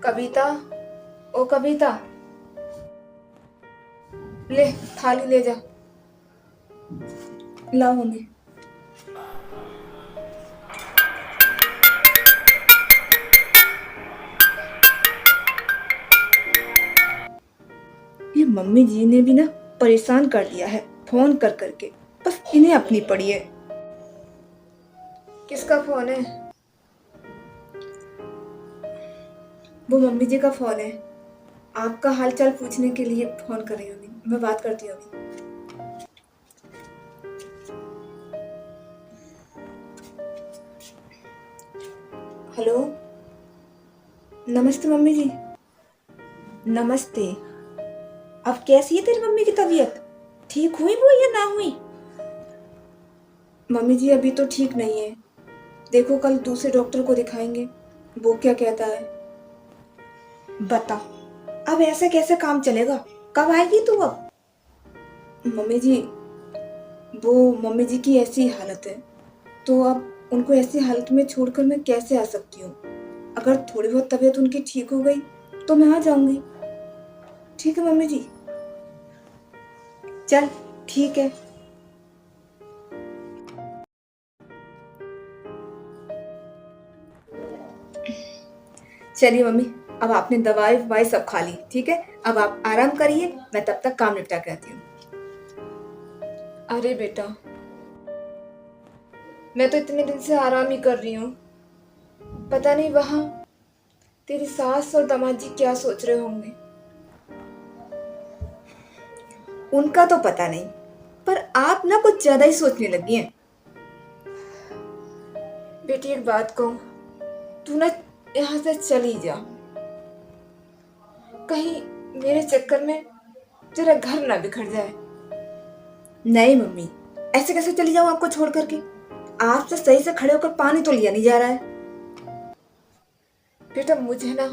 कविता, ओ कविता, ले थाली ले जा। लाओ मम्मी। ये मम्मी जी ने भी ना परेशान कर दिया है फोन कर करके। बस इन्हें अपनी पड़ी है। किसका फोन है? वो मम्मी जी का फोन है। आपका हालचाल पूछने के लिए फोन कर रही होगी। मैं बात करती हूँ अभी। हेलो, नमस्ते मम्मी जी। नमस्ते। अब कैसी है तेरी मम्मी की तबीयत? ठीक हुई वो या ना हुई? मम्मी जी अभी तो ठीक नहीं है। देखो कल दूसरे डॉक्टर को दिखाएंगे, वो क्या कहता है। बता, अब ऐसे कैसे काम चलेगा? कब आएगी तू अब? मम्मी जी, वो मम्मी जी की ऐसी हालत है, तो अब उनको ऐसी हालत में छोड़कर मैं कैसे आ सकती हूँ? अगर थोड़ी बहुत तबीयत उनकी ठीक हो गई तो मैं आ जाऊंगी। ठीक है मम्मी जी। चल ठीक है। चलिए मम्मी, अब आपने दवाई ववाई सब खा ली, ठीक है? अब आप आराम करिए, मैं तब तक काम निपटा के आती हूँ। अरे बेटा, मैं तो इतने दिन से आराम ही कर रही हूँ। पता नहीं वहां तेरी सास और दामाद जी क्या सोच रहे होंगे। उनका तो पता नहीं, पर आप ना कुछ ज्यादा ही सोचने लगी हैं। बेटी एक बात कहूँ, तू ना यहाँ से चली जा। कहीं मेरे चक्कर में तेरा घर ना बिखर जाए। नहीं मम्मी, ऐसे कैसे चली जाऊं आपको छोड़ करके? आपसे सही से खड़े होकर पानी तो लिया नहीं जा रहा है। बेटा मुझे ना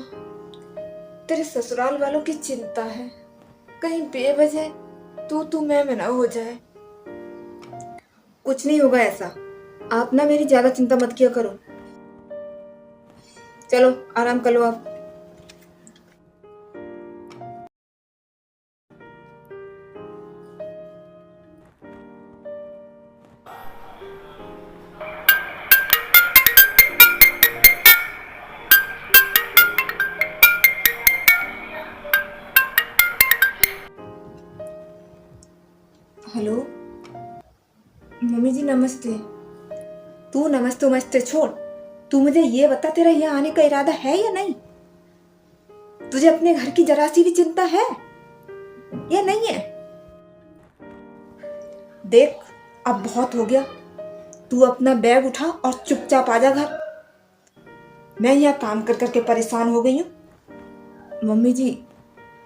तेरे ससुराल वालों की चिंता है। कहीं बेवजह तू मैं ना हो जाए। कुछ नहीं होगा ऐसा। आप ना मेरी ज्यादा चिंता मत किया करो। चलो आराम कर लो आप। हेलो मम्मी जी, नमस्ते। तू नमस्ते नमस्ते छोड़। तू मुझे ये बता, तेरा यहाँ आने का इरादा है या नहीं? तुझे अपने घर की जरा सी भी चिंता है या नहीं है? देख, अब बहुत हो गया। तू अपना बैग उठा और चुपचाप आ जा घर। मैं यहाँ काम कर करके परेशान हो गई हूँ। मम्मी जी,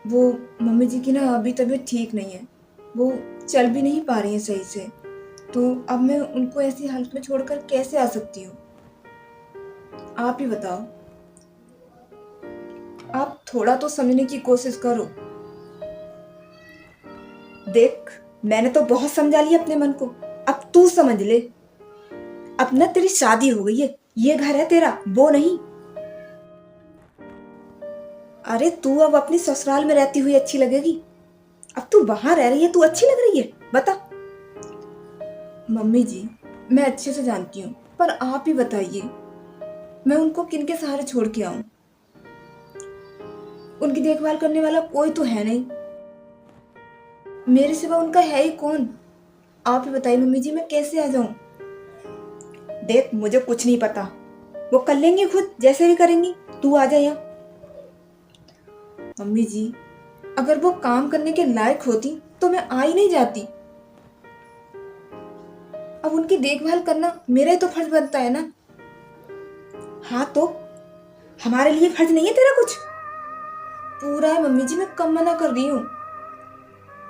वो मम्मी जी की ना अभी तबीयत ठीक नहीं है। वो चल भी नहीं पा रही है सही से। तो अब मैं उनको ऐसी हालत में छोड़कर कैसे आ सकती हूँ? आप ही बताओ। आप थोड़ा तो समझने की कोशिश करो। देख, मैंने तो बहुत समझा लिया अपने मन को। अब तू समझ ले। अब ना तेरी शादी हो गई है, ये घर है तेरा, वो नहीं। अरे तू अब अपनी ससुराल में रहती हुई अच्छी लगेगी। अब तू वहां रह रही है, तू अच्छी लग रही है? बता। मम्मी जी, मैं अच्छे से जानती हूँ, पर आप ही बताइए, मैं उनको किनके सहारे छोड़ के आऊं? उनकी देखभाल करने वाला कोई तो है नहीं। मेरे सिवा उनका है ही कौन? आप ही बताइए मम्मी जी, मैं कैसे आ जाऊं? देख, मुझे कुछ नहीं पता। वो कर लेंगी खुद, जैसे भी करेंगी। तू आ जा यहाँ। मम्मी जी, अगर वो काम करने के लायक होती तो मैं आ ही नहीं जाती। अब उनकी देखभाल करना मेरा ही तो फर्ज बनता है ना। हाँ तो हमारे लिए फर्ज नहीं है तेरा कुछ? पूरा है मम्मी जी, मैं कम मना कर रही हूँ।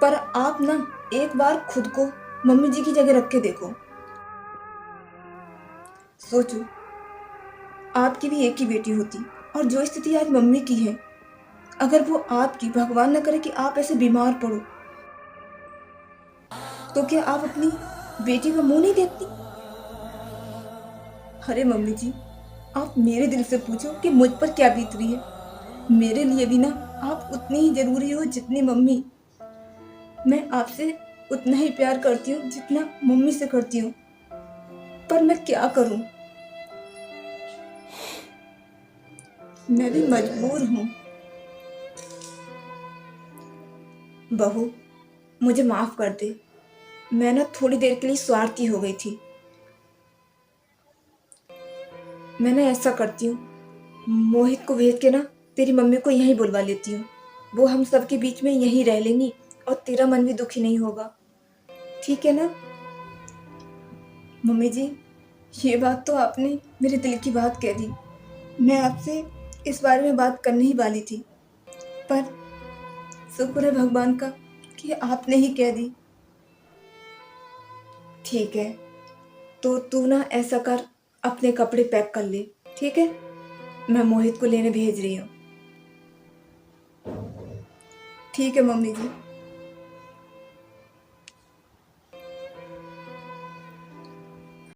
पर आप ना एक बार खुद को मम्मी जी की जगह रख के देखो। सोचो, आपकी भी एक ही बेटी होती और जो स्थिति आज मम्मी की है, अगर वो आपकी, भगवान न करे कि आप ऐसे बीमार पड़ो, तो क्या आप अपनी बेटी का मुंह नहीं देखती? अरे मम्मी जी, आप मेरे दिल से पूछो कि मुझ पर क्या बीत रही है। मेरे लिए भी ना आप उतनी ही जरूरी हो जितनी मम्मी। मैं आपसे उतना ही प्यार करती हूँ जितना मम्मी से करती हूँ, पर मैं क्या करूँ, मैं भी मजबूर हूँ। बहू, मुझे माफ कर दे। मैं ना थोड़ी देर के लिए स्वार्थी हो गई थी। मैं ना ऐसा करती हूँ, मोहित को भेज के ना तेरी मम्मी को यहीं बुलवा लेती हूँ। वो हम सबके बीच में यहीं रह लेंगी और तेरा मन भी दुखी नहीं होगा। ठीक है ना मम्मी जी? ये बात तो आपने मेरे दिल की बात कह दी। मैं आपसे इस बारे में बात करने ही वाली थी, पर शुक्र है भगवान का कि आपने ही कह दी। ठीक है, तो तू ना ऐसा कर, अपने कपड़े पैक कर ले। ठीक है, मैं मोहित को लेने भेज रही हूँ। ठीक है मम्मी जी।